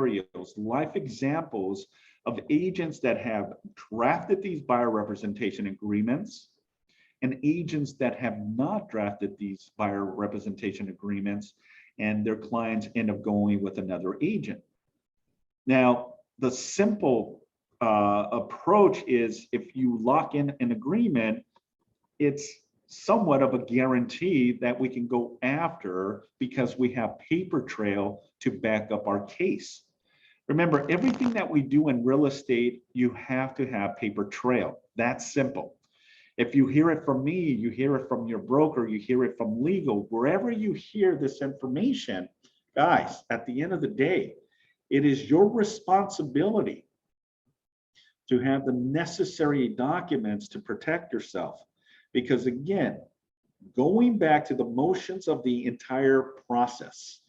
scenarios, life examples of agents that have drafted these buyer representation agreements and agents that have not drafted these buyer representation agreements, and their clients end up going with another agent. Now, the simple approach is if you lock in an agreement, it's somewhat of a guarantee that we can go after because we have paper trail to back up our case. Remember, everything that we do in real estate, you have to have paper trail. That's simple. If you hear it from me, you hear it from your broker, you hear it from legal, wherever you hear this information, guys, at the end of the day, it is your responsibility to have the necessary documents to protect yourself. Because again, going back to the motions of the entire process,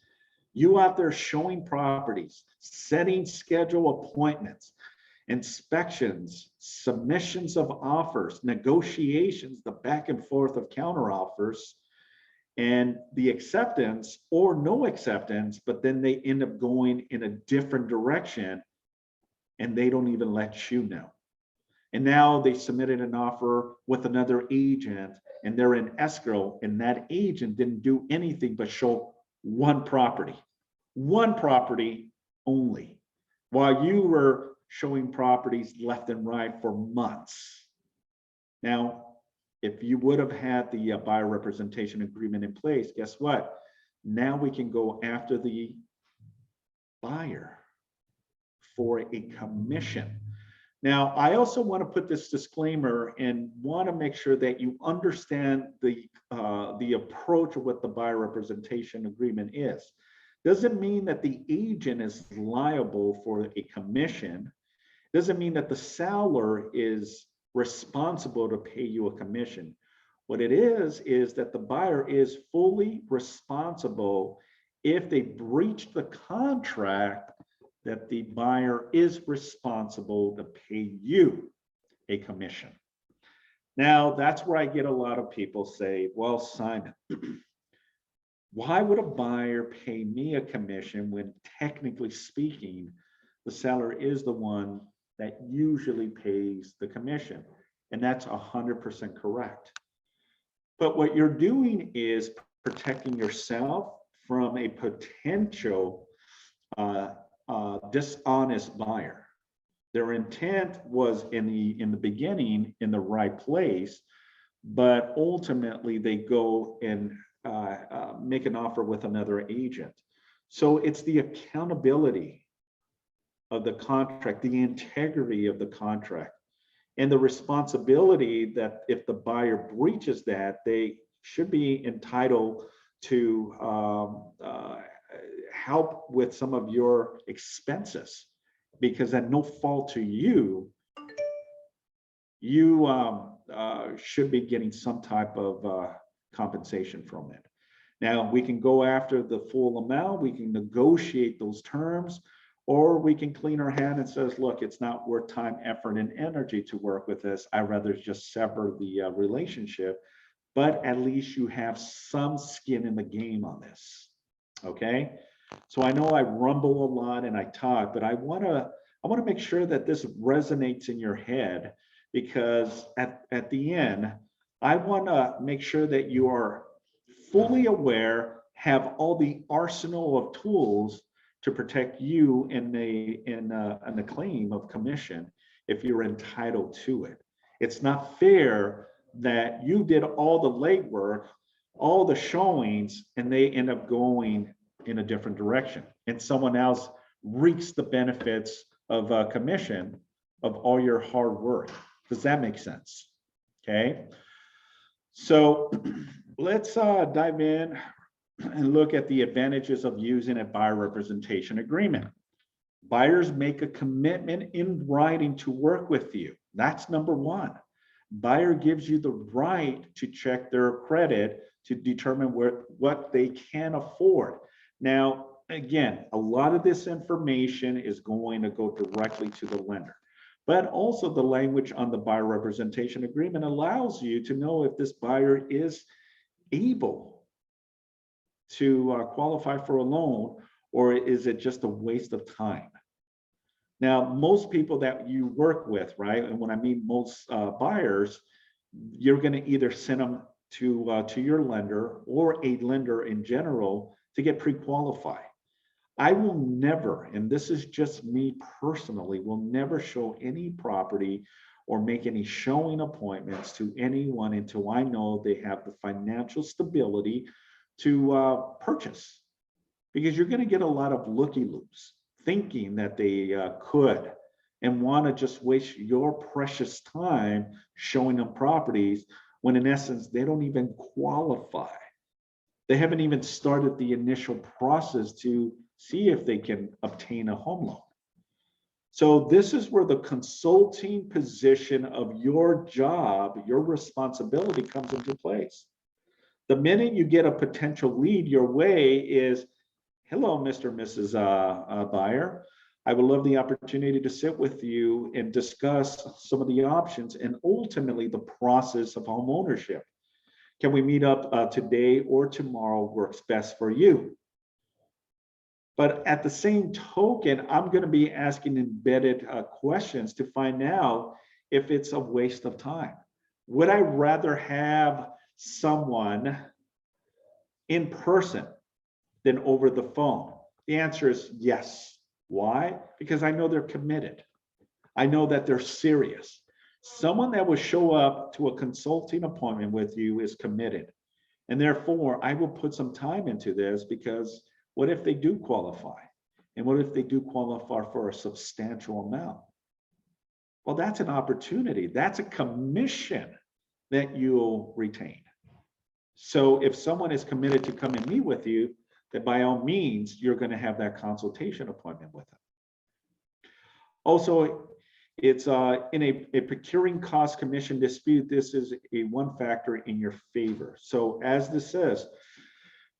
you out there showing properties, setting schedule appointments, inspections, submissions of offers, negotiations, the back and forth of counter offers, and the acceptance or no acceptance, but then they end up going in a different direction and they don't even let you know. And now they submitted an offer with another agent and they're in escrow, and that agent didn't do anything but show one property only, while you were showing properties left and right for months. Now, if you would have had the buyer representation agreement in place, guess what? Now we can go after the buyer for a commission. Now, I also want to put this disclaimer and want to make sure that you understand the approach of what the buyer representation agreement is. Doesn't mean that the agent is liable for a commission. Doesn't mean that the seller is responsible to pay you a commission. What it is that the buyer is fully responsible if they breach the contract, that the buyer is responsible to pay you a commission. Now, that's where I get a lot of people say, well, Simon, why would a buyer pay me a commission when technically speaking, the seller is the one that usually pays the commission? And that's 100% correct. But what you're doing is protecting yourself from a potential dishonest buyer. Their intent was in the beginning in the right place, but ultimately they go and make an offer with another agent. So it's the accountability of the contract, the integrity of the contract, and the responsibility that if the buyer breaches that, they should be entitled to help with some of your expenses, because at no fault to you, you should be getting some type of compensation from it. Now, we can go after the full amount, we can negotiate those terms, or we can clean our hand and says, look, it's not worth time, effort, and energy to work with this. I'd rather just sever the relationship, but at least you have some skin in the game on this, okay? So I know I rumble a lot and I talk, but I wanna make sure that this resonates in your head, because at the end, I wanna make sure that you are fully aware, have all the arsenal of tools to protect you in the claim of commission if you're entitled to it. It's not fair that you did all the legwork, all the showings, and they end up going in a different direction, and someone else reaps the benefits of a commission of all your hard work. Does that make sense? Okay, so let's dive in and look at the advantages of using a buyer representation agreement. Buyers make a commitment in writing to work with you. That's number one. Buyer gives you the right to check their credit to determine what they can afford. Now, again, a lot of this information is going to go directly to the lender, but also the language on the buyer representation agreement allows you to know if this buyer is able to qualify for a loan, or is it just a waste of time? Now, most people that you work with, right? And when I mean most buyers, you're going to either send them to your lender or a lender in general to get pre-qualified. I will never, and this is just me personally, will never show any property or make any showing appointments to anyone until I know they have the financial stability to purchase. Because you're going to get a lot of looky-loos thinking that they could and want to just waste your precious time showing them properties when in essence they don't even qualify. They haven't even started the initial process to see if they can obtain a home loan. So this is where the consulting position of your job, your responsibility comes into place. The minute you get a potential lead your way is, hello, Mr. and Mrs. Buyer. I would love the opportunity to sit with you and discuss some of the options and ultimately the process of home ownership. Can we meet up today or tomorrow works best for you? But at the same token, I'm going to be asking embedded questions to find out if it's a waste of time. Would I rather have someone in person than over the phone? The answer is yes. Why? Because I know they're committed. I know that they're serious. Someone that will show up to a consulting appointment with you is committed. And therefore, I will put some time into this because what if they do qualify? And what if they do qualify for a substantial amount? Well, that's an opportunity. That's a commission that you'll retain. So if someone is committed to come and meet with you, then by all means, you're going to have that consultation appointment with them. Also, it's in a procuring cost commission dispute, this is a one factor in your favor. So as this says,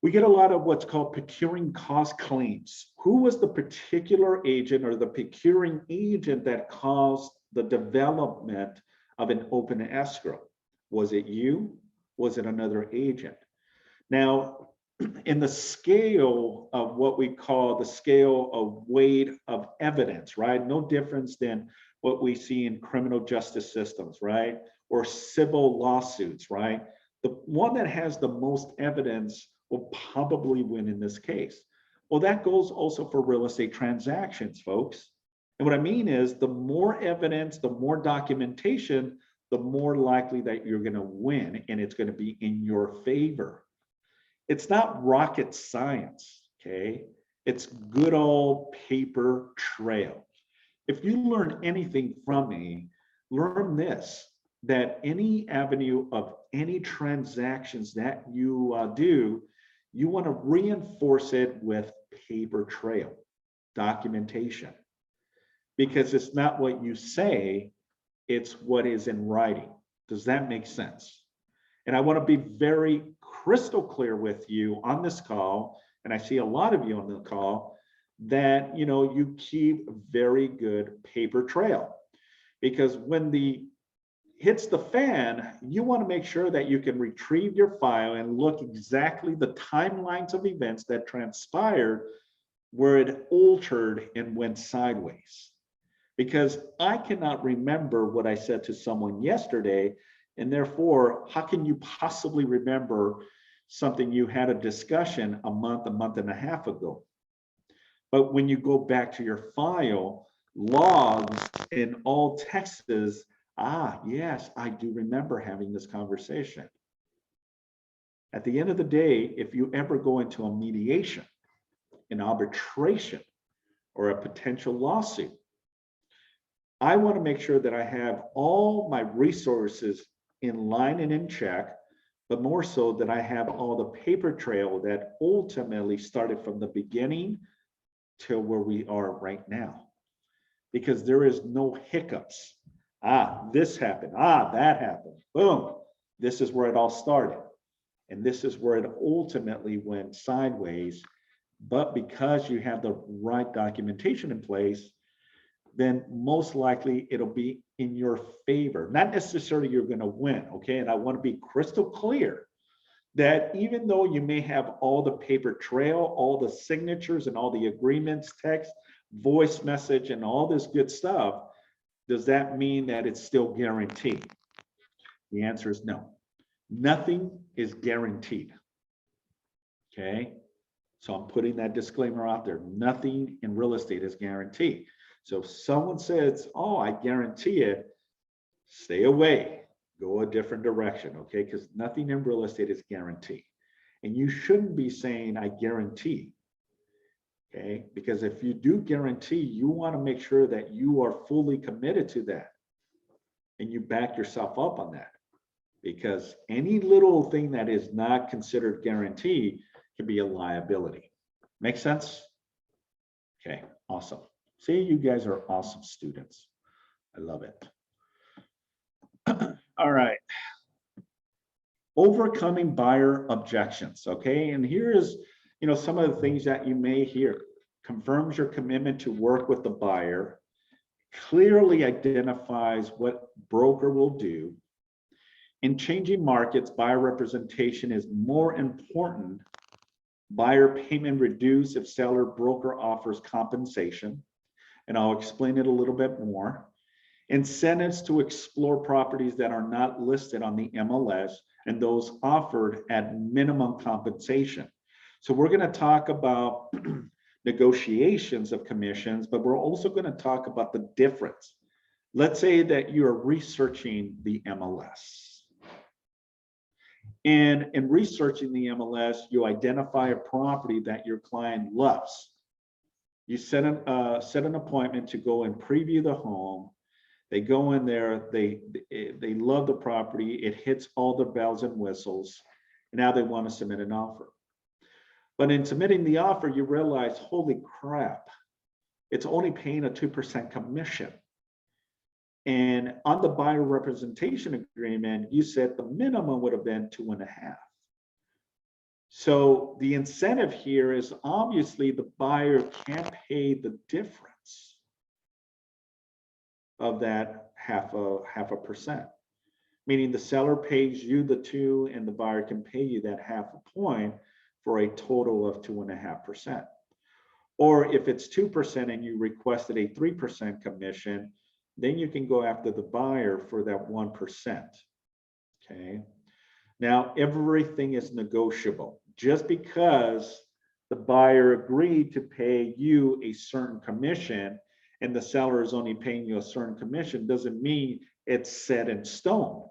we get a lot of what's called procuring cost claims. Who was the particular agent or the procuring agent that caused the development of an open escrow? Was it you? Was it another agent? Now, in the scale of what we call the scale of weight of evidence, right? No difference than what we see in criminal justice systems, right? Or civil lawsuits, right? The one that has the most evidence will probably win in this case. Well, that goes also for real estate transactions, folks. And what I mean is the more evidence, the more documentation, the more likely that you're going to win and it's going to be in your favor. It's not rocket science, okay? It's good old paper trail. If you learn anything from me, learn this, that any avenue of any transactions that you do, you want to reinforce it with paper trail, documentation, because it's not what you say, it's what is in writing. Does that make sense? And I want to be very crystal clear with you on this call, and I see a lot of you on the call, that you keep very good paper trail, because when the hits the fan, you want to make sure that you can retrieve your file and look exactly the timelines of events that transpired where it altered and went sideways. Because I cannot remember what I said to someone yesterday, and therefore, how can you possibly remember something you had a discussion a month and a half ago? But when you go back to your file, logs in all texts, yes, I do remember having this conversation. At the end of the day, if you ever go into a mediation, an arbitration, or a potential lawsuit, I want to make sure that I have all my resources in line and in check, but more so that I have all the paper trail that ultimately started from the beginning to where we are right now. Because there is no hiccups. This happened. That happened. Boom. This is where it all started. And this is where it ultimately went sideways. But because you have the right documentation in place, then most likely it'll be in your favor. Not necessarily you're going to win, okay? And I want to be crystal clear that even though you may have all the paper trail, all the signatures and all the agreements, text, voice message, and all this good stuff, does that mean that it's still guaranteed? The answer is no. Nothing is guaranteed. Okay, so I'm putting that disclaimer out there. Nothing in real estate is guaranteed. So if someone says, oh, I guarantee it, stay away, go a different direction, okay? Because nothing in real estate is guaranteed. And you shouldn't be saying, I guarantee, okay? Because if you do guarantee, you want to make sure that you are fully committed to that and you back yourself up on that. Because any little thing that is not considered guaranteed can be a liability. Make sense? Okay, awesome. See, you guys are awesome students. I love it. All right. Overcoming buyer objections. Okay, and here is, some of the things that you may hear. Confirms your commitment to work with the buyer. Clearly identifies what broker will do. In changing markets, buyer representation is more important. Buyer payment reduced if seller broker offers compensation. And I'll explain it a little bit more. Incentives to explore properties that are not listed on the MLS and those offered at minimum compensation. So we're going to talk about negotiations of commissions, but we're also going to talk about the difference. Let's say that you're researching the MLS. And in researching the MLS, you identify a property that your client loves. You set an appointment to go and preview the home. They go in there, they love the property, it hits all the bells and whistles, and now they want to submit an offer. But in submitting the offer, you realize, holy crap, it's only paying a 2% commission. And on the buyer representation agreement, you said the minimum would have been 2.5. So the incentive here is obviously the buyer can't pay the difference of that half a percent, meaning the seller pays you the 2 and the buyer can pay you that 0.5 point for a total of 2.5%. Or if it's 2% and you requested a 3% commission, then you can go after the buyer for that 1%. Okay. Now everything is negotiable. Just because the buyer agreed to pay you a certain commission and the seller is only paying you a certain commission doesn't mean it's set in stone.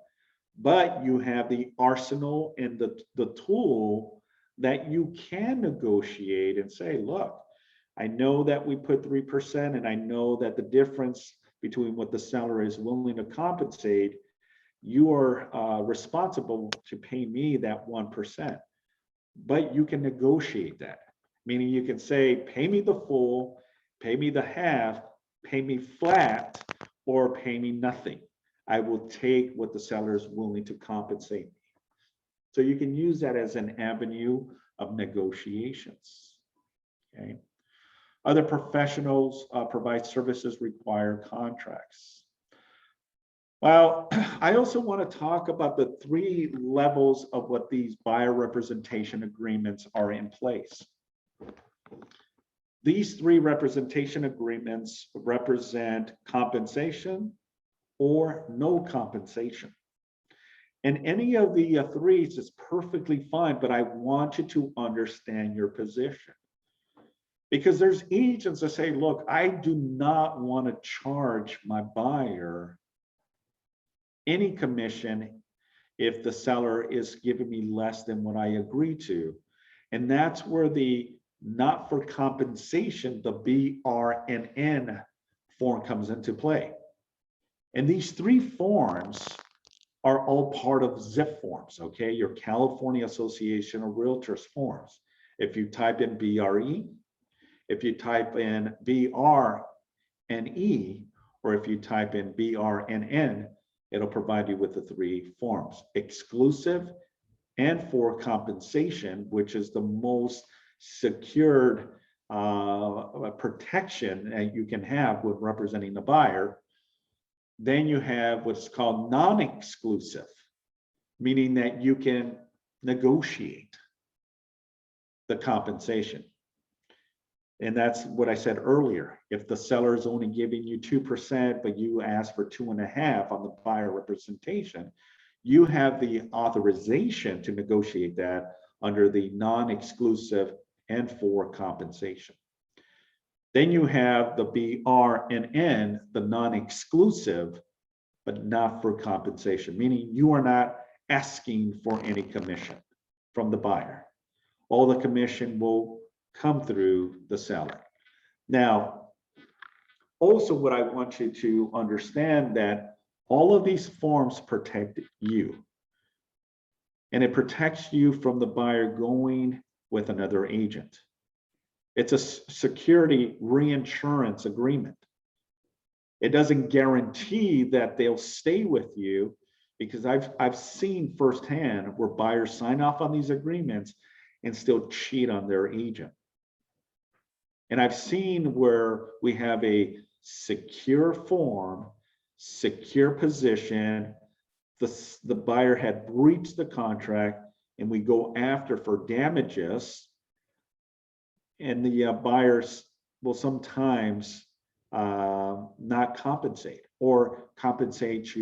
But you have the arsenal and the tool that you can negotiate and say, look, I know that we put 3% and I know that the difference between what the seller is willing to compensate, you are responsible to pay me that 1%. But you can negotiate that, meaning you can say, pay me the full, pay me the half, pay me flat, or pay me nothing. I will take what the seller is willing to compensate me. So you can use that as an avenue of negotiations. Okay. Other professionals provide services require contracts. Well, I also want to talk about the 3 levels of what these buyer representation agreements are in place. These 3 representation agreements represent compensation or no compensation. And any of the 3s is perfectly fine, but I want you to understand your position. Because there's agents that say, look, I do not want to charge my buyer any commission if the seller is giving me less than what I agree to. And that's where the not for compensation, the BRNE form comes into play. And these 3 forms are all part of ZIP forms, okay? Your California Association of Realtors forms. If you type in BRE, if you type in BRNE, or if you type in BRNN, it'll provide you with the 3 forms: exclusive and for compensation, which is the most secured protection that you can have with representing the buyer. Then you have what's called non-exclusive, meaning that you can negotiate the compensation. And that's what I said earlier. If the seller is only giving you 2%, but you ask for 2.5% on the buyer representation, you have the authorization to negotiate that under the non-exclusive and for compensation. Then you have the BRNN, the non-exclusive, but not for compensation, meaning you are not asking for any commission from the buyer. All the commission will come through the seller. Now, also what I want you to understand that all of these forms protect you. And it protects you from the buyer going with another agent. It's a security reinsurance agreement. It doesn't guarantee that they'll stay with you, because I've seen firsthand where buyers sign off on these agreements and still cheat on their agent. And I've seen where we have a secure form, secure position, the buyer had breached the contract, and we go after for damages, and the buyers will sometimes not compensate, or compensate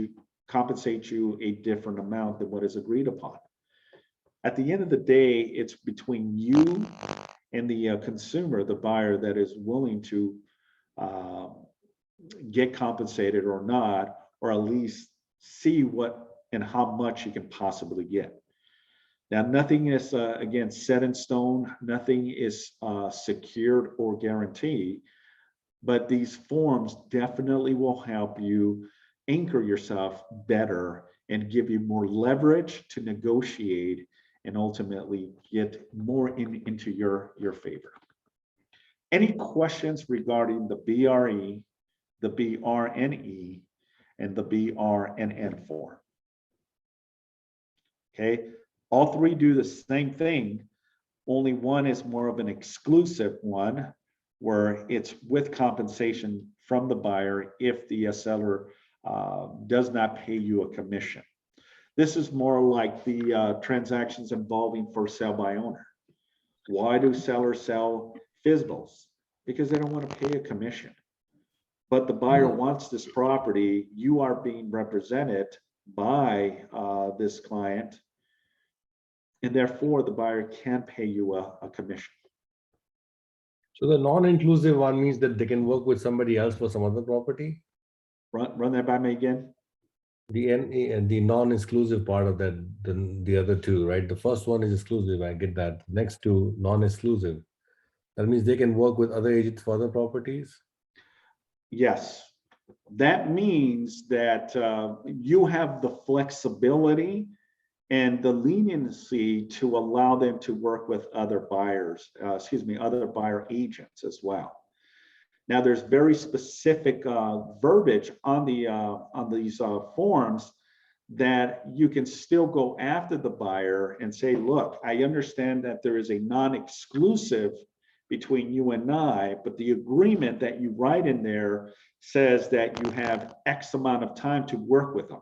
you a different amount than what is agreed upon. At the end of the day, it's between you and the consumer, the buyer, that is willing to get compensated or not, or at least see what and how much you can possibly get. Now, nothing is, again, set in stone. Nothing is secured or guaranteed, but these forms definitely will help you anchor yourself better and give you more leverage to negotiate and ultimately get more into your favor. Any questions regarding the BRE, the BRNE, and the BRNN form? Okay, all three do the same thing. Only one is more of an exclusive one, where it's with compensation from the buyer if the seller does not pay you a commission. This is more like the transactions involving for sale by owner. Why do sellers sell FSBOs? Because they don't want to pay a commission. But the buyer wants this property. You are being represented by this client, and therefore the buyer can pay you a commission. So the non-inclusive one means that they can work with somebody else for some other property? Run that by me again. The non-exclusive part of that, the other two, right? The first one is exclusive, I get that. Next two, non-exclusive. That means they can work with other agents for other properties? Yes. That means that you have the flexibility and the leniency to allow them to work with other buyers, other buyer agents as well. Now, there's very specific verbiage on these forms that you can still go after the buyer and say, look, I understand that there is a non-exclusive between you and I, but the agreement that you write in there says that you have X amount of time to work with them.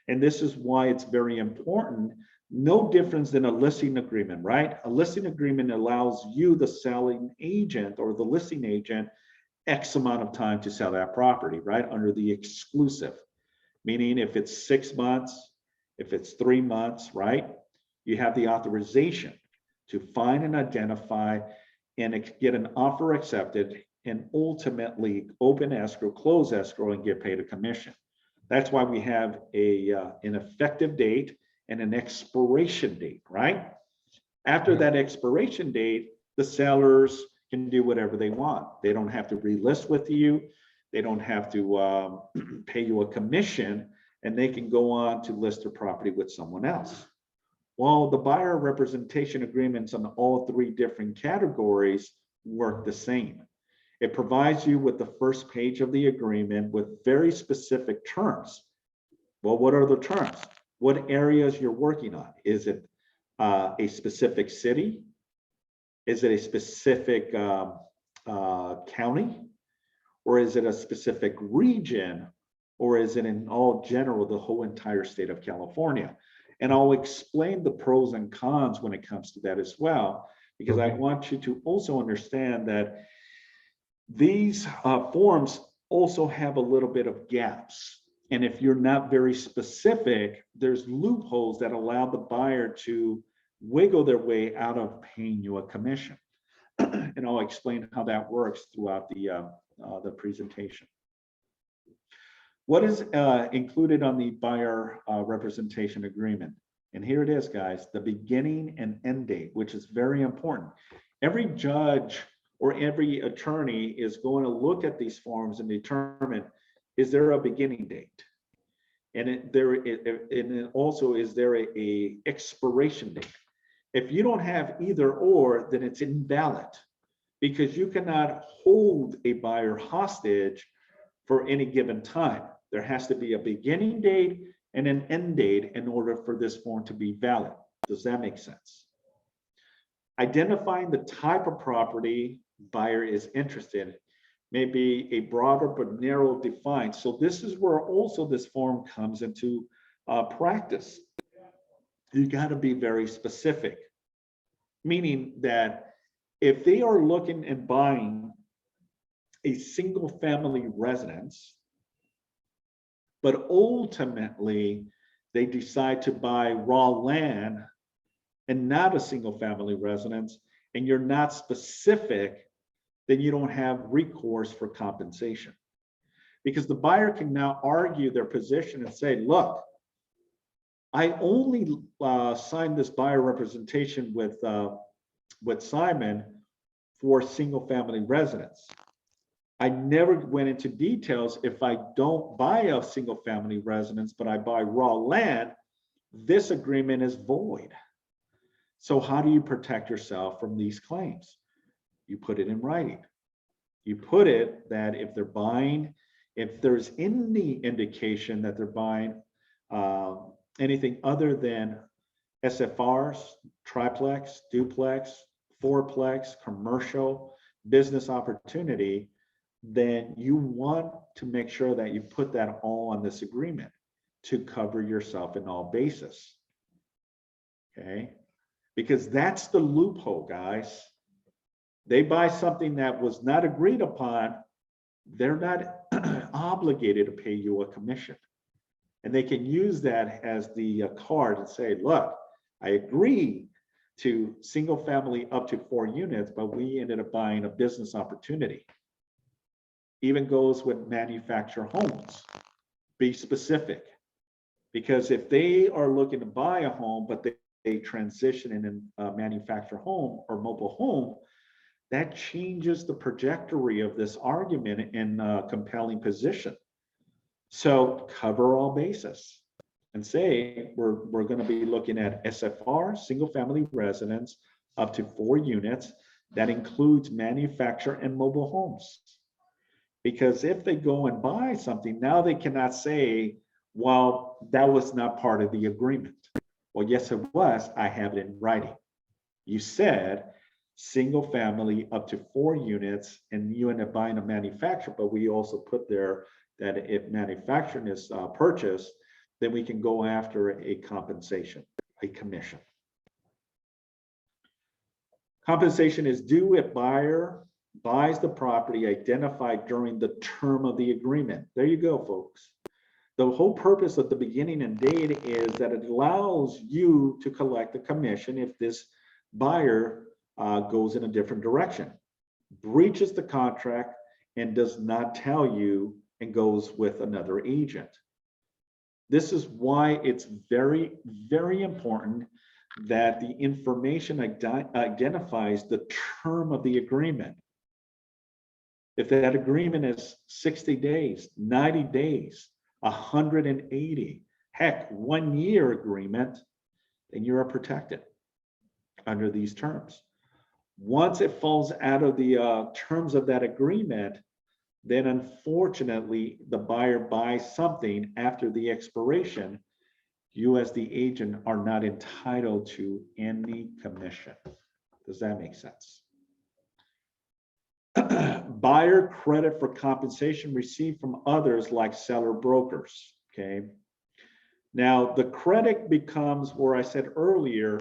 And this is why it's very important. No difference than a listing agreement, right? A listing agreement allows you, the selling agent or the listing agent, X amount of time to sell that property, right? Under the exclusive, meaning if it's 6 months, if it's 3 months, right? You have the authorization to find and identify and get an offer accepted and ultimately open escrow, close escrow, and get paid a commission. That's why we have an effective date and an expiration date, right? After that expiration date, the sellers can do whatever they want. They don't have to relist with you. They don't have to pay you a commission, and they can go on to list their property with someone else. Well, the buyer representation agreements on all three different categories work the same. It provides you with the first page of the agreement with very specific terms. Well, what are the terms? What areas you're working on? Is it a specific city? Is it a specific county? Or is it a specific region? Or is it in all general, the whole entire state of California? And I'll explain the pros and cons when it comes to that as well, because I want you to also understand that these forms also have a little bit of gaps. And if you're not very specific, there's loopholes that allow the buyer to wiggle their way out of paying you a commission. And I'll explain how that works throughout the presentation. What is included on the buyer representation agreement? And here it is, guys, the beginning and end date, which is very important. Every judge or every attorney is going to look at these forms and determine, is there a beginning date? And it also, is there a expiration date? If you don't have either or, then it's invalid, because you cannot hold a buyer hostage for any given time. There has to be a beginning date and an end date in order for this form to be valid. Does that make sense? Identifying the type of property buyer is interested in may be a broader but narrow defined. So this is where also this form comes into practice. You got to be very specific, meaning that if they are looking and buying a single family residence, but ultimately they decide to buy raw land and not a single family residence, and you're not specific, then you don't have recourse for compensation. Because the buyer can now argue their position and say, look, I only signed this buyer representation with Simon for single family residence. I never went into details. If I don't buy a single family residence, but I buy raw land, this agreement is void. So how do you protect yourself from these claims? You put it in writing. You put it that if they're buying, if there's any indication that they're buying anything other than SFRs, triplex, duplex, fourplex, commercial, business opportunity, then you want to make sure that you put that all on this agreement to cover yourself in all bases. Okay, because that's the loophole, guys. They buy something that was not agreed upon, they're not obligated to pay you a commission. And they can use that as the card and say, look, I agree to single family up to 4 units, but we ended up buying a business opportunity. Even goes with manufactured homes. Be specific. Because if they are looking to buy a home, but they transition in a manufactured home or mobile home, that changes the trajectory of this argument in a compelling position. So cover all bases and say we're going to be looking at SFR, single family residence, up to 4 units. That includes manufactured and mobile homes. Because if they go and buy something, now they cannot say, well, that was not part of the agreement. Well, yes, it was. I have it in writing. You said single family up to 4 units, and you end up buying a manufacturer, but we also put there that if manufacturing is purchased, then we can go after a compensation, a commission. Compensation is due if buyer buys the property identified during the term of the agreement. There you go, folks. The whole purpose of the beginning and date is that it allows you to collect the commission if this buyer goes in a different direction, breaches the contract, and does not tell you and goes with another agent. This is why it's very, very important that the information identifies the term of the agreement. If that agreement is 60 days, 90 days, 180, heck, 1 year agreement, then you are protected under these terms. Once it falls out of the terms of that agreement, then unfortunately the buyer buys something after the expiration, you as the agent are not entitled to any commission. Does that make sense? Buyer credit for compensation received from others like seller brokers, okay? Now, the credit becomes where I said earlier,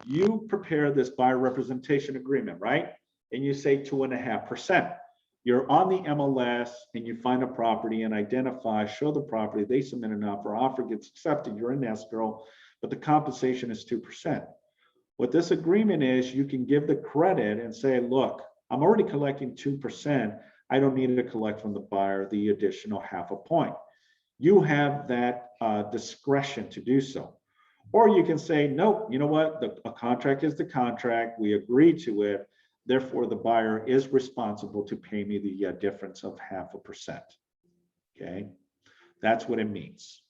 you prepare this buyer representation agreement, right? And you say 2.5%. You're on the MLS and you find a property and identify, show the property, they submit an offer gets accepted, you're in escrow, but the compensation is 2%. What this agreement is, you can give the credit and say, look, I'm already collecting 2%. I don't need to collect from the buyer the additional 0.5 point. You have that discretion to do so. Or you can say, nope, you know what? A contract is the contract. We agree to it. Therefore, the buyer is responsible to pay me the difference of 0.5%. Okay, that's what it means.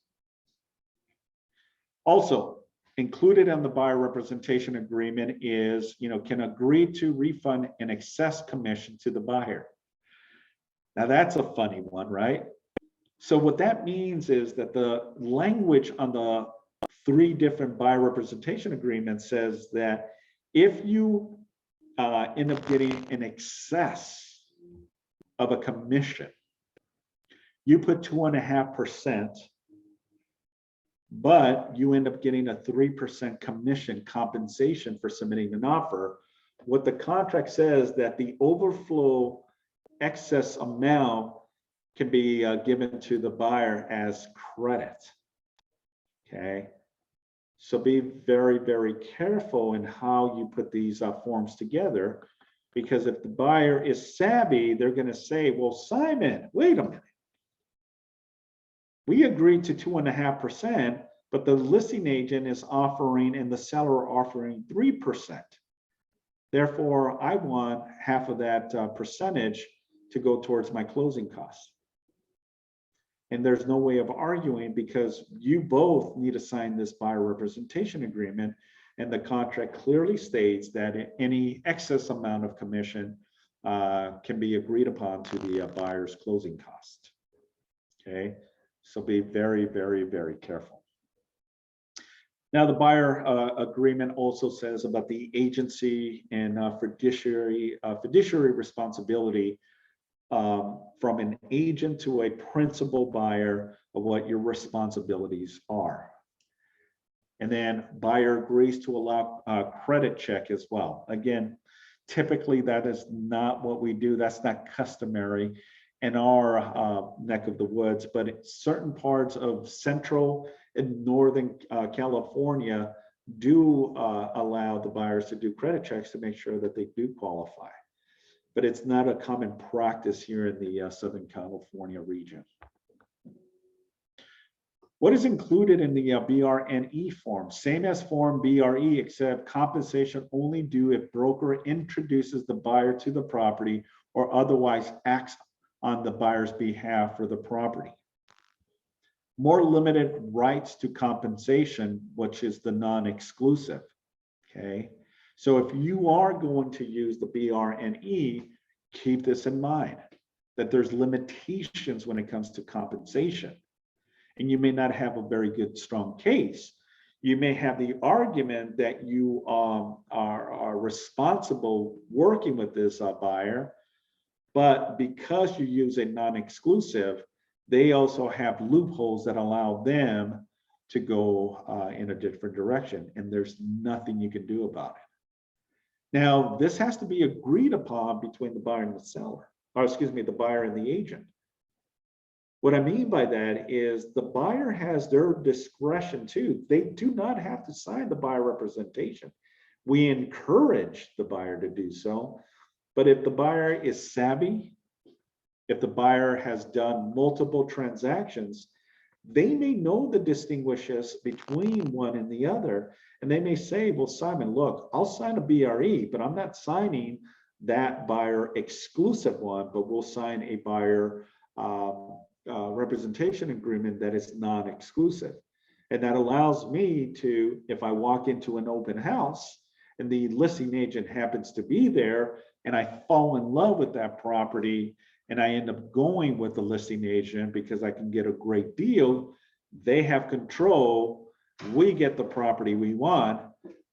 Also, included in the buyer representation agreement is, can agree to refund an excess commission to the buyer. Now, that's a funny one, right? So what that means is that the language on the 3 different buyer representation agreements says that if you end up getting an excess of a commission, you put 2.5%, but you end up getting a 3% commission compensation for submitting an offer. What the contract says that the overflow excess amount can be given to the buyer as credit. Okay, so be very, very careful in how you put these forms together, because if the buyer is savvy, they're going to say, well, Simon, wait a minute. We agreed to 2.5%, but the listing agent is offering and the seller offering 3%. Therefore, I want half of that percentage to go towards my closing costs. And there's no way of arguing, because you both need to sign this buyer representation agreement, and the contract clearly states that any excess amount of commission can be agreed upon to the buyer's closing cost. Okay, so be very, very, very careful. Now, the buyer agreement also says about the agency and fiduciary responsibility from an agent to a principal buyer of what your responsibilities are. And then buyer agrees to allow a credit check as well. Again, typically that is not what we do. That's not customary in our neck of the woods, but in certain parts of Central and Northern California do allow the buyers to do credit checks to make sure that they do qualify. But it's not a common practice here in the Southern California region. What is included in the BRNE form? Same as form BRE, except compensation only due if broker introduces the buyer to the property or otherwise acts on the buyer's behalf for the property. More limited rights to compensation, which is the non-exclusive, okay? So if you are going to use the BRNE, keep this in mind, that there's limitations when it comes to compensation. And you may not have a very good, strong case. You may have the argument that you are responsible working with this buyer, but because you use a non-exclusive, they also have loopholes that allow them to go in a different direction, and there's nothing you can do about it. Now, this has to be agreed upon between the buyer and the seller, or excuse me, the buyer and the agent. What I mean by that is the buyer has their discretion too. They do not have to sign the buyer representation. We encourage the buyer to do so, but if the buyer is savvy, if the buyer has done multiple transactions, they may know the distinguishes between one and the other. And they may say, well, Simon, look, I'll sign a BRE, but I'm not signing that buyer exclusive one, but we'll sign a buyer representation agreement that is non-exclusive. And that allows me to, if I walk into an open house and the listing agent happens to be there and I fall in love with that property and I end up going with the listing agent because I can get a great deal, they have control, we get the property we want,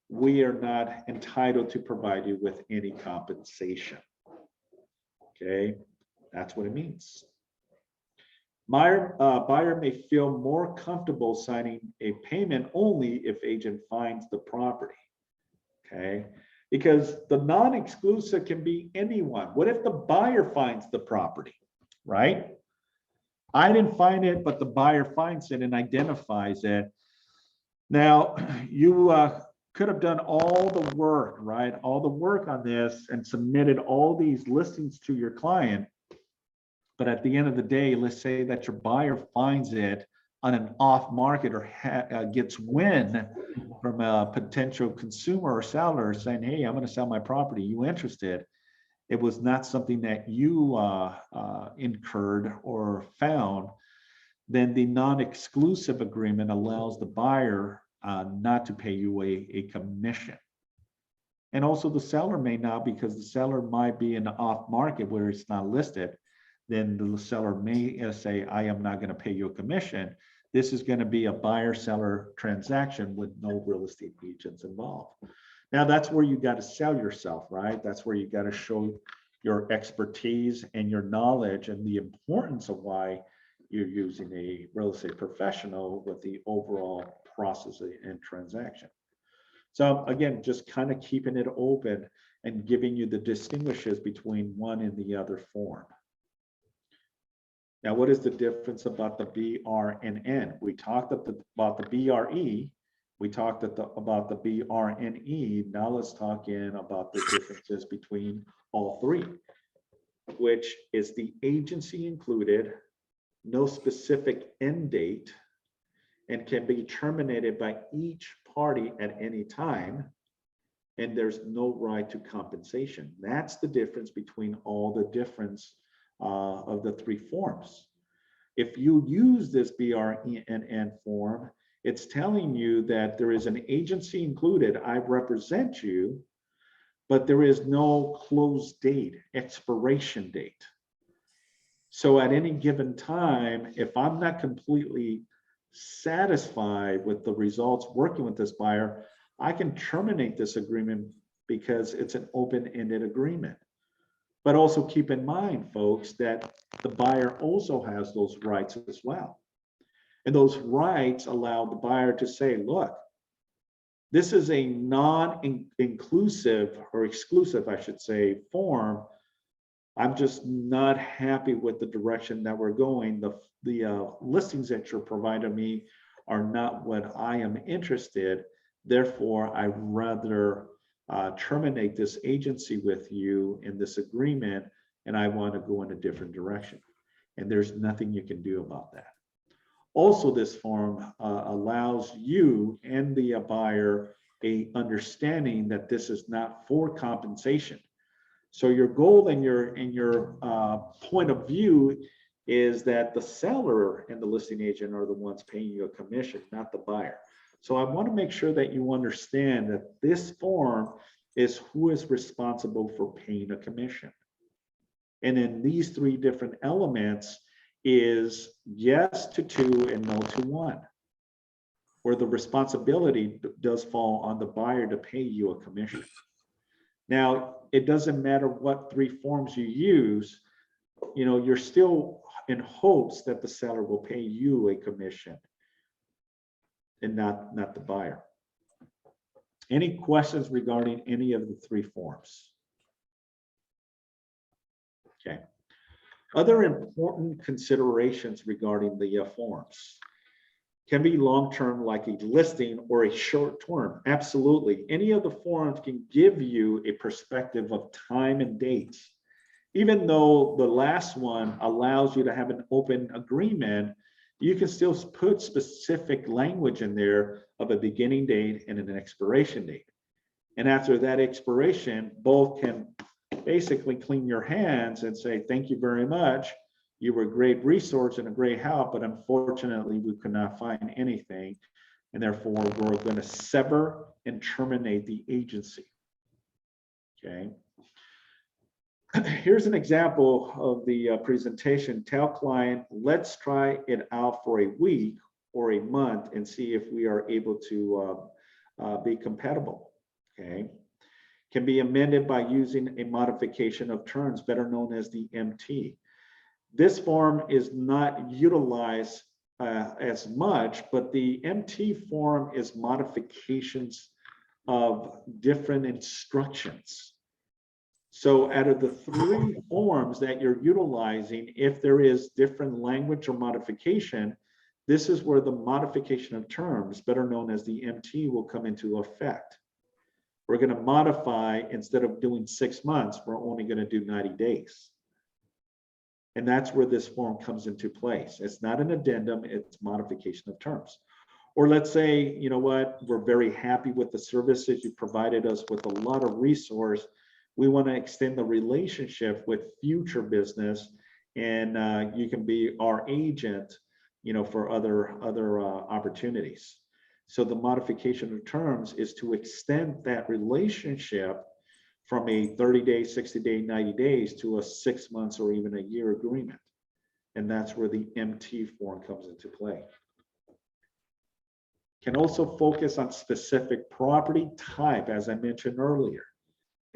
we are not entitled to provide you with any compensation. Okay, that's what it means. Buyer may feel more comfortable signing a payment only if agent finds the property. Okay, because the non-exclusive can be anyone. What if the buyer finds the property, right? I didn't find it, but the buyer finds it and identifies it. Now, you could have done all the work, right? All the work on this and submitted all these listings to your client. But at the end of the day, let's say that your buyer finds it on an off market or gets wind from a potential consumer or seller saying, hey, I'm going to sell my property. You interested? It was not something that you incurred or found. Then the non-exclusive agreement allows the buyer not to pay you a commission. And also the seller may not, because the seller might be in the off market where it's not listed. Then the seller may say, I am not going to pay you a commission. This is going to be a buyer-seller transaction with no real estate agents involved. Now, that's where you got to sell yourself, right? That's where you got to show your expertise and your knowledge and the importance of why you're using a real estate professional with the overall process and transaction. So again, just kind of keeping it open and giving you the distinguishes between one and the other form. Now, what is the difference about the BRNN? We talked about the BRE. We talked about the BRNE. Now let's talk about the differences between all three, which is the agency included, no specific end date, and can be terminated by each party at any time, and there's no right to compensation. That's the difference between all the difference of the three forms. If you use this BRNN form, it's telling you that there is an agency included, I represent you, but there is no close date, expiration date. So at any given time, if I'm not completely satisfied with the results working with this buyer, I can terminate this agreement because it's an open-ended agreement. But also keep in mind, folks, that the buyer also has those rights as well. And those rights allow the buyer to say, look, this is a non-inclusive or exclusive, I should say, form. I'm just not happy with the direction that we're going. The listings that you're providing me are not what I am interested. Therefore, I'd rather terminate this agency with you in this agreement, and I want to go in a different direction. And there's nothing you can do about that. Also, this form allows you and the buyer a understanding that this is not for compensation. So your goal and your point of view is that the seller and the listing agent are the ones paying you a commission, not the buyer. So I want to make sure that you understand that this form is who is responsible for paying a commission. And in these three different elements is yes to two and no to one, where the responsibility does fall on the buyer to pay you a commission. Now, it doesn't matter what three forms you use, you're still in hopes that the seller will pay you a commission and not the buyer. Any questions regarding any of the three forms? Okay. Other important considerations regarding the forms can be long-term, like a listing, or a short-term. Absolutely. Any of the forms can give you a perspective of time and dates. Even though the last one allows you to have an open agreement, you can still put specific language in there of a beginning date and an expiration date. And after that expiration, both can basically clean your hands and say, thank you very much. You were a great resource and a great help, but unfortunately we could not find anything. And therefore we're going to sever and terminate the agency. Okay. Here's an example of the presentation. Tell client, let's try it out for a week or a month and see if we are able to be compatible. Okay. Can be amended by using a modification of terms, better known as the MT. This form is not utilized as much, but the MT form is modifications of different instructions. So out of the 3 forms that you're utilizing, if there is different language or modification, this is where the modification of terms, better known as the MT, will come into effect. We're going to modify, instead of doing 6 months, we're only going to do 90 days. And that's where this form comes into place. It's not an addendum, it's modification of terms. Or let's say, you know what, we're very happy with the services. You provided us with a lot of resource. We want to extend the relationship with future business, and you can be our agent, you know, for other opportunities. So the modification of terms is to extend that relationship from a 30-day, 60-day, 90 days to a 6 months or even a year agreement. And that's where the MT form comes into play. Can also focus on specific property type, as I mentioned earlier.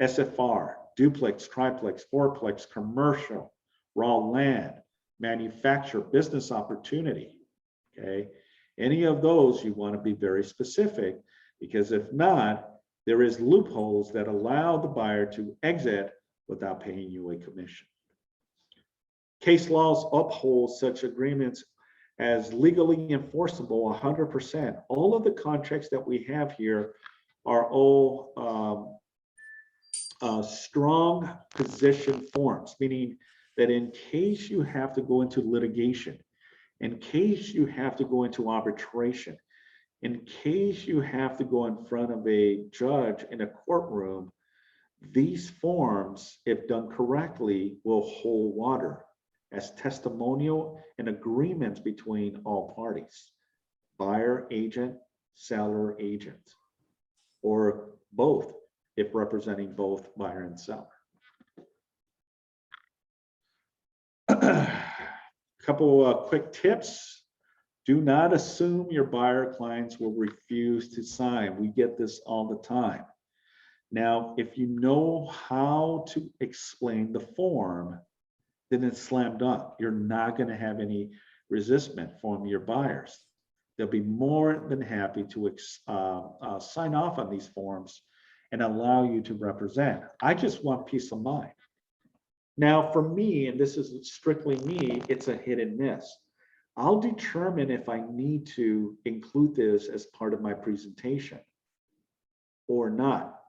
SFR, duplex, triplex, fourplex, commercial, raw land, manufacturer, business opportunity. Okay, any of those you want to be very specific, because if not, there is loopholes that allow the buyer to exit without paying you a commission. Case laws uphold such agreements as legally enforceable 100%. All of the contracts that we have here are all strong position forms, meaning that in case you have to go into litigation, in case you have to go into arbitration, in case you have to go in front of a judge in a courtroom, these forms, if done correctly, will hold water as testimonial and agreements between all parties, buyer, agent, seller, agent, or both, if representing both buyer and seller. Couple quick tips. Do not assume your buyer clients will refuse to sign. We get this all the time. Now, if you know how to explain the form, then it's slam dunk. You're not going to have any resistance from your buyers. They'll be more than happy to sign off on these forms and allow you to represent. I just want peace of mind. Now, for me, and this is strictly me, it's a hit and miss. I'll determine if I need to include this as part of my presentation or not.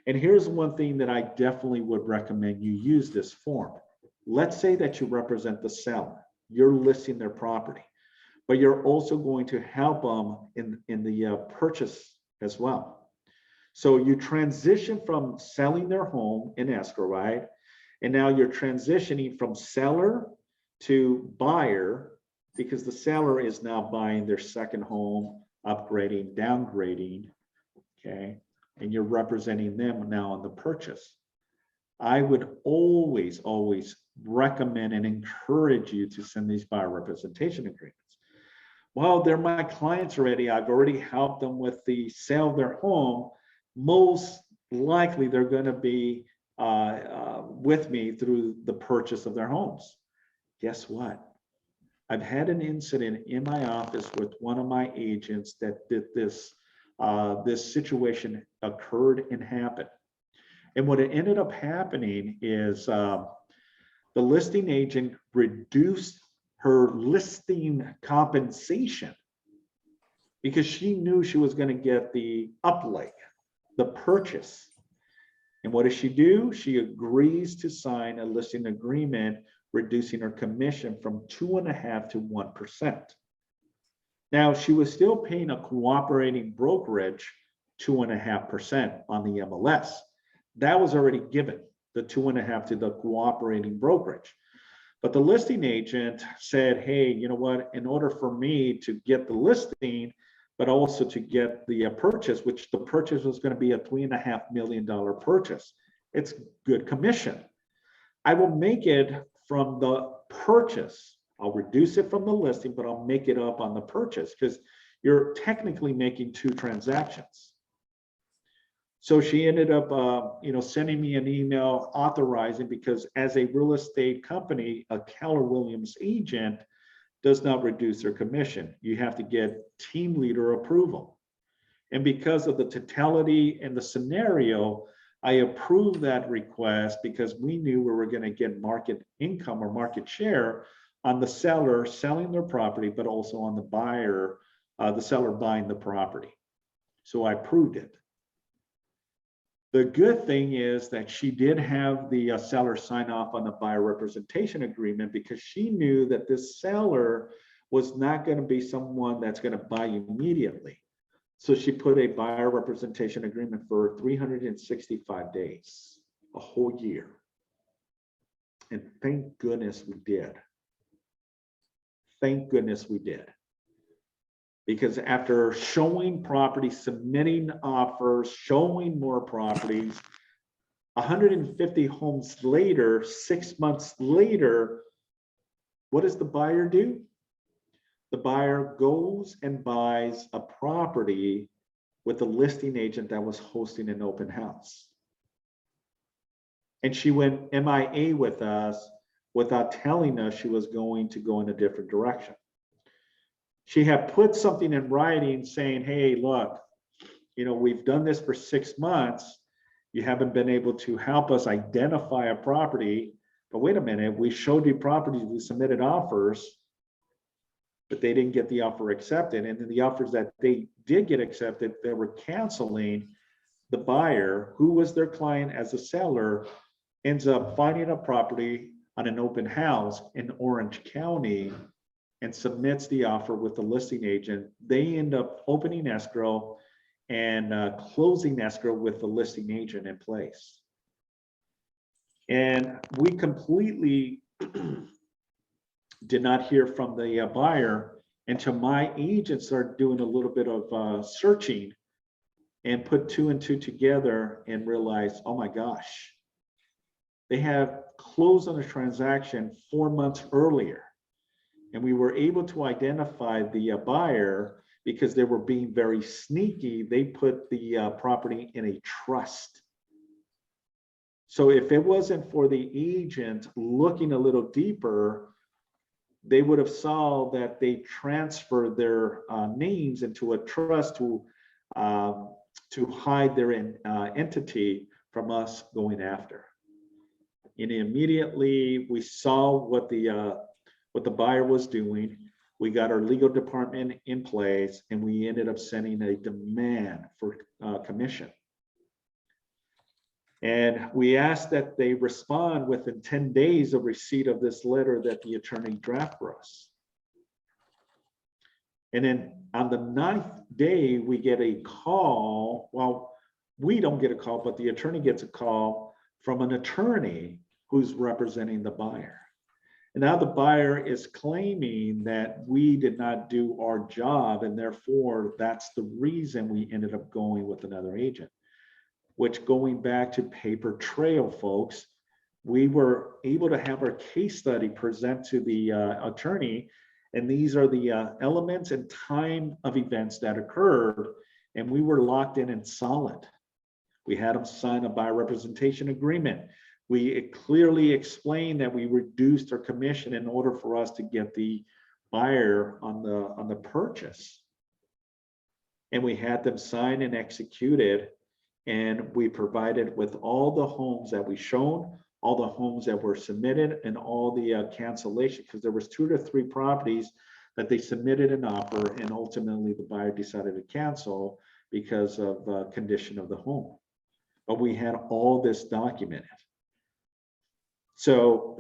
And here's one thing that I definitely would recommend you use this form. Let's say that you represent the seller. You're listing their property, but you're also going to help them in the purchase as well. So you transition from selling their home in escrow, right? And now you're transitioning from seller to buyer, because the seller is now buying their second home, upgrading, downgrading, okay? And you're representing them now on the purchase. I would always, always recommend and encourage you to send these buyer representation agreements. Well, they're my clients already. I've already helped them with the sale of their home. Most likely they're going to be with me through the purchase of their homes. Guess what? I've had an incident in my office with one of my agents that did this. This situation occurred and happened. And what ended up happening is the listing agent reduced her listing compensation because she knew she was going to get the uplay, the purchase. And what does she do? She agrees to sign a listing agreement, reducing her commission from 2.5% to 1%. Now, she was still paying a cooperating brokerage 2.5% on the MLS. That was already given, the 2.5% to the cooperating brokerage. But the listing agent said, hey, you know what? In order for me to get the listing, but also to get the purchase, which the purchase was going to be a $3.5 million purchase. It's good commission. I will make it from the purchase. I'll reduce it from the listing, but I'll make it up on the purchase because you're technically making 2 transactions. So she ended up, sending me an email authorizing, because as a real estate company, a Keller Williams agent does not reduce their commission. You have to get team leader approval. And because of the totality and the scenario, I approved that request because we knew we were going to get market income or market share on the seller selling their property, but also on the buyer, the seller buying the property. So I approved it. The good thing is that she did have the seller sign off on the buyer representation agreement, because she knew that this seller was not going to be someone that's going to buy immediately. So she put a buyer representation agreement for 365 days, a whole year. And thank goodness we did. Thank goodness we did. Because after showing properties, submitting offers, showing more properties, 150 homes later, 6 months later, what does the buyer do? The buyer goes and buys a property with a listing agent that was hosting an open house. And she went MIA with us without telling us she was going to go in a different direction. She had put something in writing saying, hey, look, we've done this for 6 months. You haven't been able to help us identify a property. But wait a minute, we showed you properties, we submitted offers, but they didn't get the offer accepted. And then the offers that they did get accepted, they were canceling. The buyer, who was their client as a seller, ends up finding a property on an open house in Orange County and submits the offer with the listing agent. They end up opening escrow and closing escrow with the listing agent in place. And we completely did not hear from the buyer until my agent started doing a little bit of searching and put 2 and 2 together and realized, oh my gosh, they have closed on a transaction 4 months earlier. And we were able to identify the buyer because they were being very sneaky. They put the property in a trust. So if it wasn't for the agent looking a little deeper, they would have saw that they transferred their names into a trust to hide their entity from us going after. And immediately we saw what the buyer was doing. We got our legal department in place, and we ended up sending a demand for commission. And we asked that they respond within 10 days of receipt of this letter that the attorney drafted for us. And then on the 9th day, we get a call. Well, we don't get a call, but the attorney gets a call from an attorney who's representing the buyer. And now the buyer is claiming that we did not do our job, and therefore that's the reason we ended up going with another agent. Which, going back to paper trail, folks, we were able to have our case study present to the attorney, and these are the elements and time of events that occurred, and we were locked in and solid. We had them sign a buyer representation agreement. We clearly explained that we reduced our commission in order for us to get the buyer on the purchase. And we had them sign and execute it. And we provided with all the homes that we shown, all the homes that were submitted, and all the cancellation, because there was 2 to 3 properties that they submitted an offer, and ultimately the buyer decided to cancel because of condition of the home. But we had all this documented. So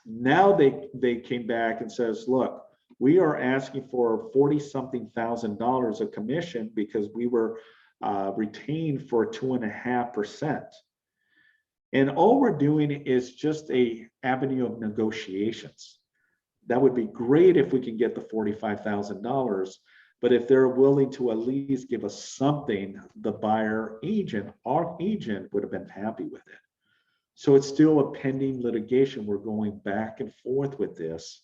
now they came back and says, look, we are asking for $40-something thousand of commission because we were retained for 2.5%. And all we're doing is just a avenue of negotiations. That would be great if we can get the $45,000, but if they're willing to at least give us something, the buyer agent, our agent, would have been happy with it. So it's still a pending litigation. We're going back and forth with this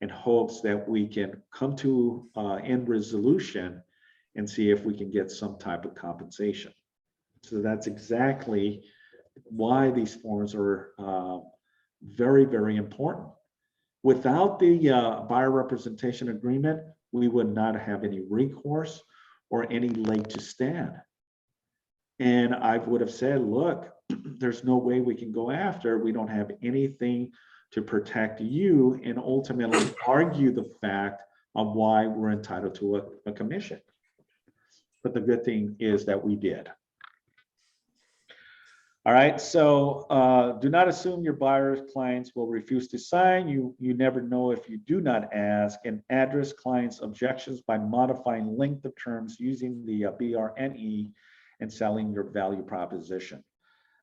in hopes that we can come to end resolution and see if we can get some type of compensation. So that's exactly why these forms are very, very important. Without the buyer representation agreement, we would not have any recourse or any leg to stand. And I would have said, look, there's no way we can go after. We don't have anything to protect you, and ultimately argue the fact of why we're entitled to a commission. But the good thing is that we did. All right, so do not assume your buyer's clients will refuse to sign. You never know if you do not ask, and address clients' objections by modifying length of terms using the BRNE and selling your value proposition.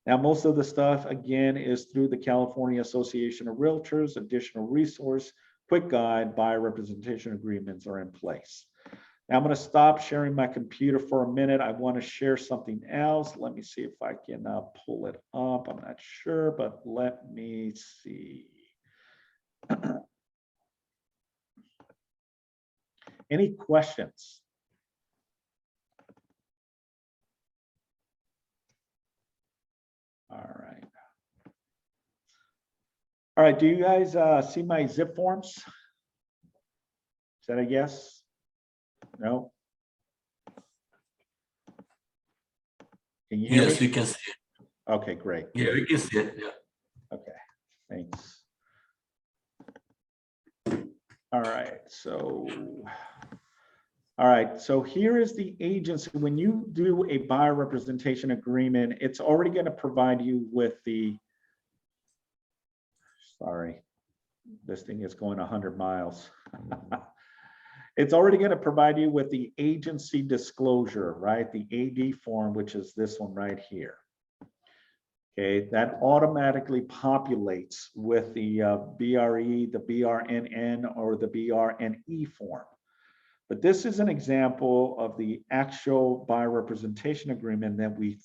Now, most of the stuff, again, is through the California Association of Realtors. Additional resource, quick guide, buyer representation agreements are in place. Now, I'm going to stop sharing my computer for a minute. I want to share something else. Let me see if I can pull it up. I'm not sure, but let me see. Any questions? All right. All right, do you guys see my zip forms? Is that a yes? No? Can you hear Yes, me? we can see it. Okay, great. Yeah, we can see it. Yeah. Okay, thanks. All right, so here is the agency. When you do a buyer representation agreement, it's already going to provide you with the, sorry, this thing is going 100 miles. It's already going to provide you with the agency disclosure, right? The AD form, which is this one right here. Okay, that automatically populates with the BRE, the BRNN, or the BRNE form. But this is an example of the actual buyer representation agreement that we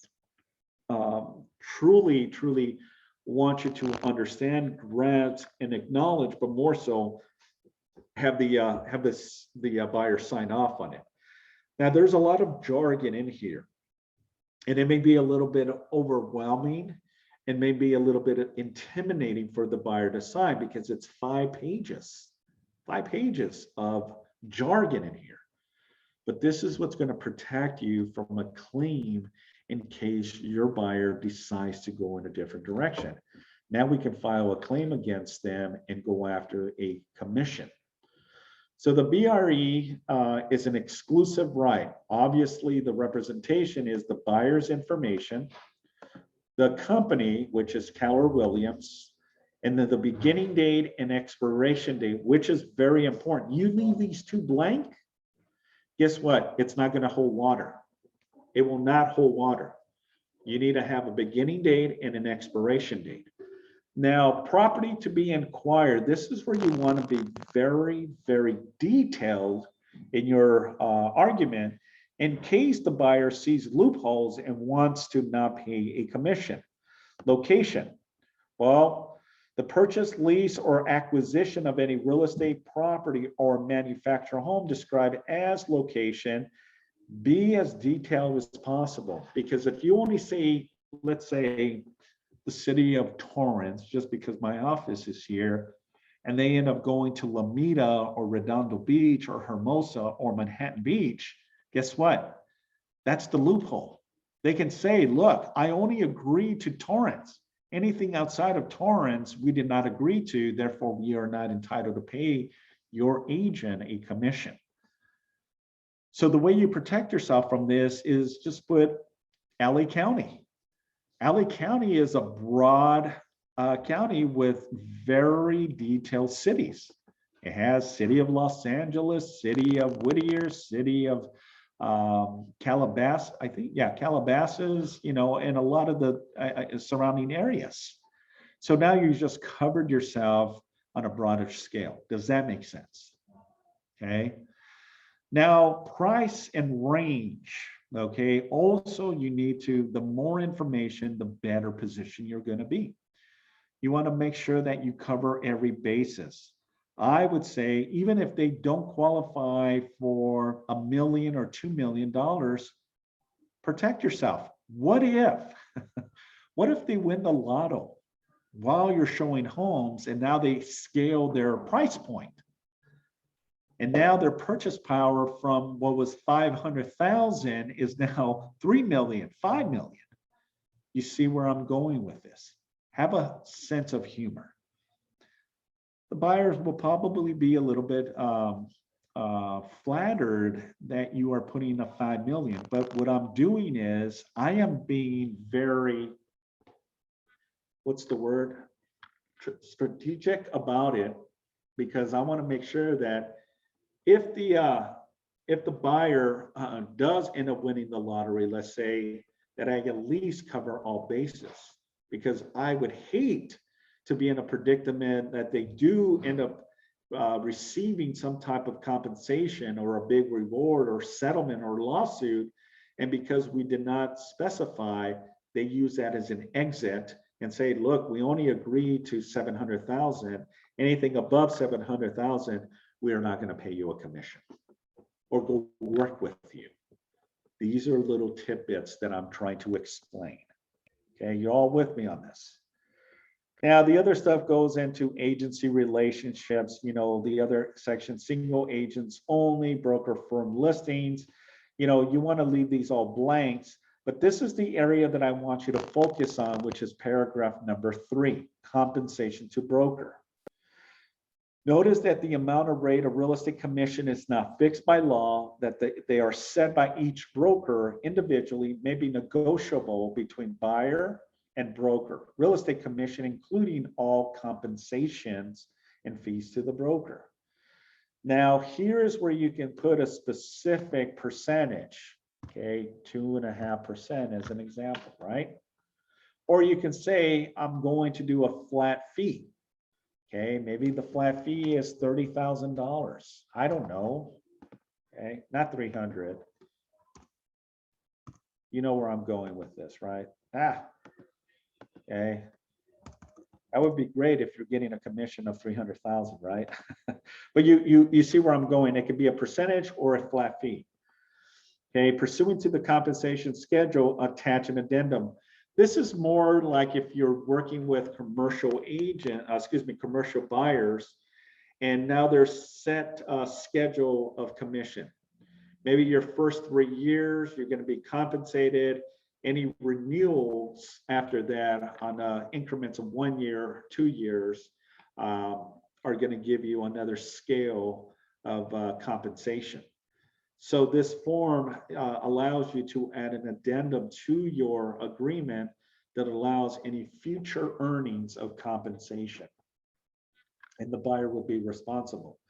truly want you to understand, grasp, and acknowledge, but more so have the buyer sign off on it. Now, there's a lot of jargon in here, and it may be a little bit overwhelming and maybe a little bit intimidating for the buyer to sign, because it's 5 pages of jargon in here. But this is what's going to protect you from a claim in case your buyer decides to go in a different direction. Now we can file a claim against them and go after a commission. So the BRE is an exclusive right. Obviously, the representation is the buyer's information, the company, which is Keller Williams, and then the beginning date and expiration date, which is very important. You leave these 2 blank, guess what? It's not going to hold water. It will not hold water. You need to have a beginning date and an expiration date. Now, property to be inquired, this is where you want to be very, very detailed in your argument in case the buyer sees loopholes and wants to not pay a commission. Location. Well, the purchase, lease, or acquisition of any real estate property or manufactured home described as location, be as detailed as possible. Because if you only say, let's say, the city of Torrance, just because my office is here, and they end up going to Lomita or Redondo Beach or Hermosa or Manhattan Beach, guess what? That's the loophole. They can say, look, I only agree to Torrance. Anything outside of Torrance, we did not agree to, therefore we are not entitled to pay your agent a commission. So the way you protect yourself from this is just put LA County. LA County is a broad county with very detailed cities. It has city of Los Angeles, city of Whittier, city of Calabasas, I think, yeah, Calabasas, you know, and a lot of the surrounding areas. So now you just covered yourself on a broader scale. Does that make sense? Okay. Now, price and range. Okay, also you need to, the more information, the better position you're going to be. You want to make sure that you cover every basis. I would say, even if they don't qualify for $1 million or $2 million, protect yourself. What if, what if they win the lotto while you're showing homes and now they scale their price point? And now their purchase power from what was 500,000 is now 3 million, 5 million. You see where I'm going with this? Have a sense of humor. The buyers will probably be a little bit flattered that you are putting a 5 million, but what I'm doing is I am being very, what's the word? Strategic about it, because I want to make sure that if the buyer does end up winning the lottery, let's say, that I at least cover all bases, because I would hate to be in a predicament that they do end up receiving some type of compensation or a big reward or settlement or lawsuit, and because we did not specify, they use that as an exit and say, look, we only agreed to 700,000. Anything above 700,000, we are not going to pay you a commission or go work with you. These are little tidbits that I'm trying to explain. Okay, you're all with me on this. Now, the other stuff goes into agency relationships, you know, the other section, single agents only, broker firm listings. You know, you want to leave these all blanks, but this is the area that I want you to focus on, which is paragraph number 3, compensation to broker. Notice that the amount of rate of real estate commission is not fixed by law, that they are set by each broker individually, may be negotiable between buyer and broker. Real estate commission, including all compensations and fees to the broker. Now, here's where you can put a specific percentage, okay, 2.5% as an example, right? Or you can say, I'm going to do a flat fee. Okay, maybe the flat fee is $30,000. I don't know. Okay, not 300. You know where I'm going with this, right? Okay. That would be great if you're getting a commission of 300,000, right? But you see where I'm going. It could be a percentage or a flat fee. Okay, pursuant to the compensation schedule, attach an addendum. This is more like if you're working with commercial commercial buyers, and now there's set schedule of commission. Maybe your first 3 years, you're going to be compensated. Any renewals after that on increments of 1 year, 2 years are going to give you another scale of compensation. So this form allows you to add an addendum to your agreement that allows any future earnings of compensation, and the buyer will be responsible.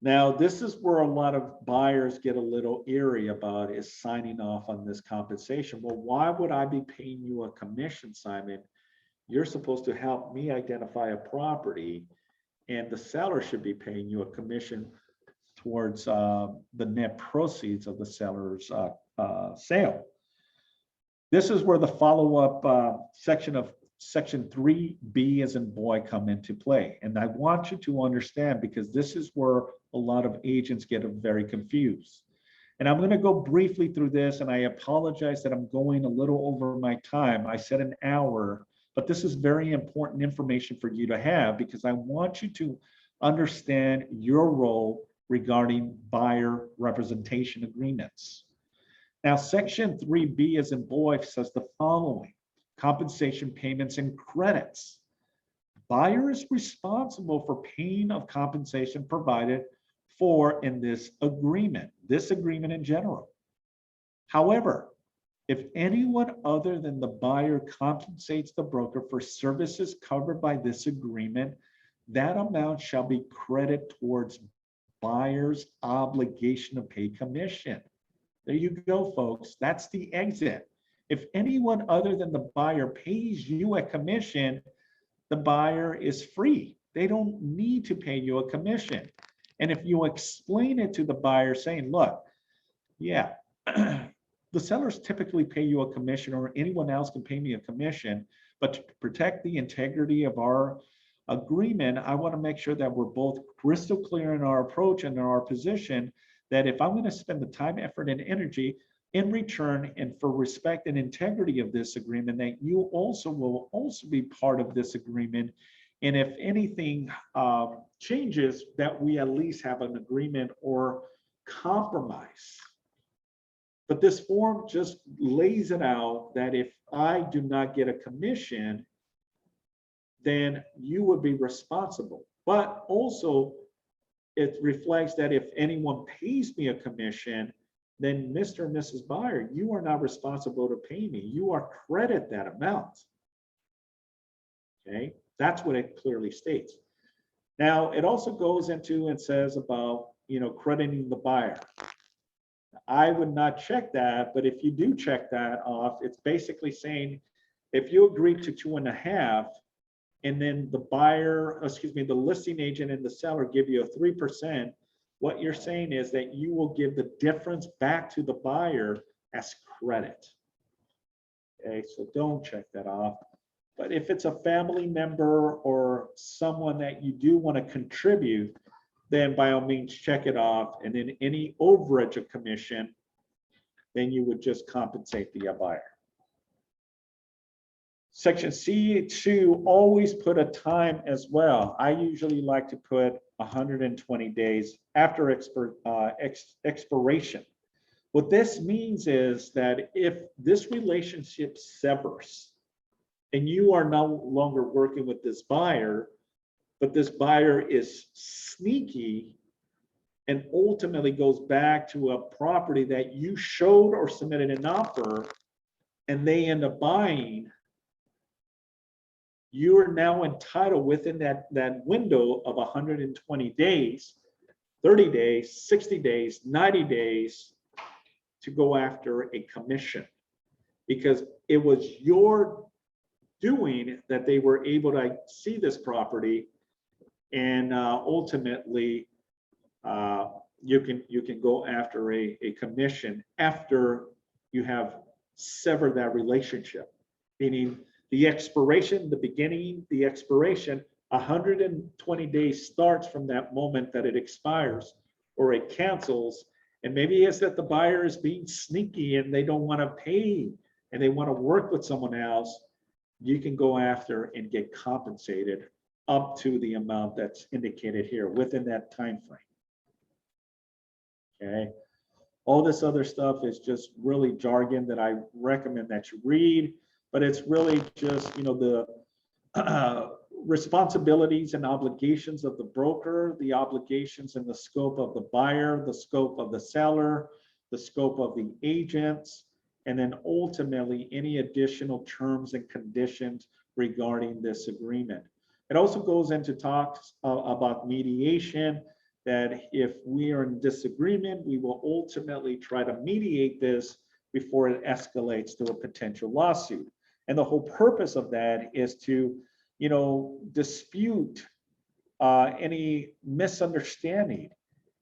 Now, this is where a lot of buyers get a little eerie about, is signing off on this compensation. Well, why would I be paying you a commission, Simon? You're supposed to help me identify a property, and the seller should be paying you a commission towards the net proceeds of the seller's sale. This is where the follow-up section of section 3B as in boy come into play. And I want you to understand, because this is where a lot of agents get very confused. And I'm going to go briefly through this, and I apologize that I'm going a little over my time. I said an hour, but this is very important information for you to have, because I want you to understand your role regarding buyer representation agreements. Now, section 3B as in boy says the following: compensation payments and credits. Buyer is responsible for paying of compensation provided for in this agreement in general. However, if anyone other than the buyer compensates the broker for services covered by this agreement, that amount shall be credited towards buyer's obligation to pay commission. There you go, folks. That's the exit. If anyone other than the buyer pays you a commission, the buyer is free. They don't need to pay you a commission. And if you explain it to the buyer saying, look, yeah, the sellers typically pay you a commission, or anyone else can pay me a commission, but to protect the integrity of our agreement, I want to make sure that we're both crystal clear in our approach and in our position, that if I'm going to spend the time, effort, and energy, in return and for respect and integrity of this agreement, that you also will also be part of this agreement. And if anything changes, that we at least have an agreement or compromise. But this form just lays it out that if I do not get a commission, then you would be responsible. But also it reflects that if anyone pays me a commission, then Mr. and Mrs. Buyer, you are not responsible to pay me. You are credit that amount. Okay, that's what it clearly states. Now, it also goes into and says about, crediting the buyer. I would not check that, but if you do check that off, it's basically saying, if you agree to 2.5, and then the buyer, the listing agent and the seller give you a 3%, what you're saying is that you will give the difference back to the buyer as credit. Okay, so don't check that off. But if it's a family member or someone that you do want to contribute, then by all means check it off. And then any overage of commission, then you would just compensate the buyer. Section C2, always put a time as well. I usually like to put 120 days after expiration. What this means is that if this relationship severs and you are no longer working with this buyer, but this buyer is sneaky and ultimately goes back to a property that you showed or submitted an offer and they end up buying, you are now entitled within that window of 120 days, 30 days, 60 days, 90 days to go after a commission, because it was your doing that they were able to see this property, and ultimately you can go after a commission after you have severed that relationship, meaning the expiration, the beginning, the expiration, 120 days starts from that moment that it expires or it cancels. And maybe it's that the buyer is being sneaky and they don't want to pay and they want to work with someone else. You can go after and get compensated up to the amount that's indicated here within that time frame. Okay. All this other stuff is just really jargon that I recommend that you read, but it's really just, the responsibilities and obligations of the broker, the obligations and the scope of the buyer, the scope of the seller, the scope of the agents, and then ultimately any additional terms and conditions regarding this agreement. It also goes into talks about mediation, that if we are in disagreement, we will ultimately try to mediate this before it escalates to a potential lawsuit. And the whole purpose of that is to, dispute any misunderstanding.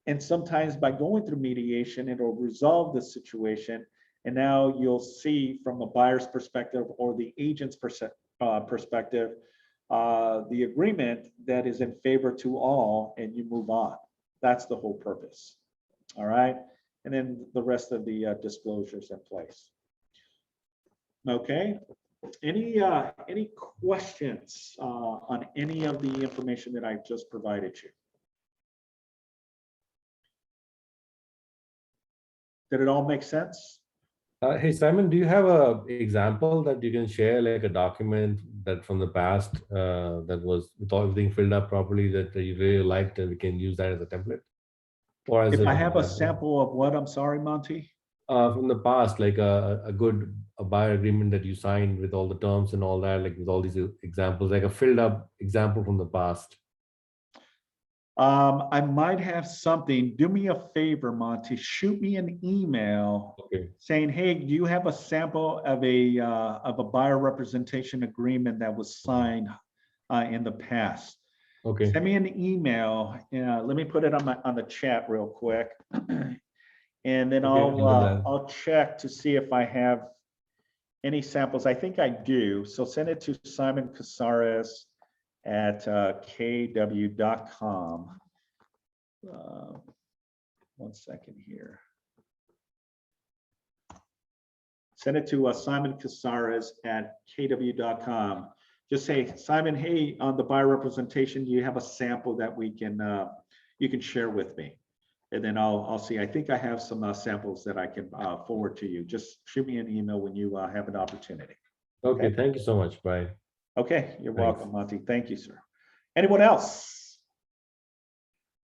And sometimes by going through mediation, it'll resolve the situation. And now you'll see from the buyer's perspective or the agent's perspective, the agreement that is in favor to all, and you move on. That's the whole purpose. All right. And then the rest of the disclosures in place. Okay. Any questions on any of the information that I've just provided you? Did it all make sense? Hey, Simon, do you have an example that you can share, like a document that from the past that was with everything filled up properly that you really liked, and we can use that as a template? Or as If I have a sample of what, I'm sorry, Monty? From the past, like a good buyer agreement that you signed with all the terms and all that, like with all these examples, like a filled up example from the past. I might have something. Do me a favor, Monty. Shoot me an email saying, "Hey, do you have a sample of a buyer representation agreement that was signed in the past?" Okay. Send me an email. Let me put it on the chat real quick, and then I'll check to see if I have any samples. I think I do. So send it to Simon Cazares at kw.com. 1 second here. send it to Simon Cazares at kw.com. Just say, Simon, hey, on the buyer representation, do you have a sample that we can you can share with me? And then I'll see. I think I have some samples that I can forward to you. Just shoot me an email when you have an opportunity. Okay, thank you so much. Bye. Okay, you're Thanks. welcome, Monty. Thank you, sir. Anyone else?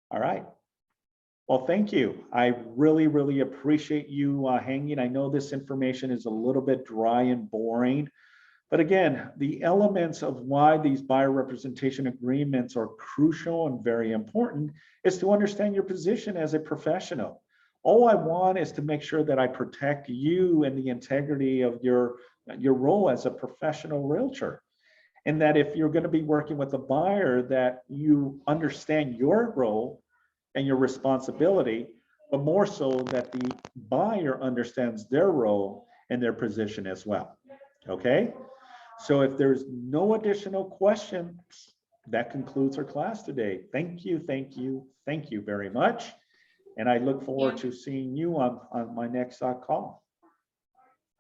All right. Well, thank you. I really, really appreciate you hanging. I know this information is a little bit dry and boring, but again, the elements of why these buyer representation agreements are crucial and very important is to understand your position as a professional. All I want is to make sure that I protect you and the integrity of your role as a professional realtor. And that if you're going to be working with a buyer, that you understand your role and your responsibility, but more so that the buyer understands their role and their position as well. Okay? So if there's no additional questions, that concludes our class today. Thank you, thank you, thank you very much. And I look forward to seeing you on my next call.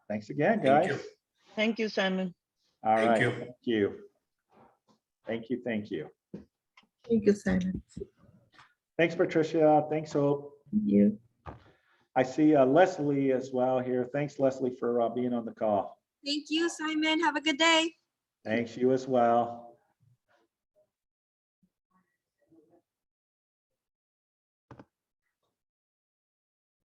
Thanks again, guys. Thank you, Simon. All Thank right, you. thank you. Thank you, thank you. Thank you, Simon. Thanks, Patricia. Thanks, Hope. Thank you. I see Leslie as well here. Thanks, Leslie, for being on the call. Thank you, Simon. Have a good day. Thanks, you as well.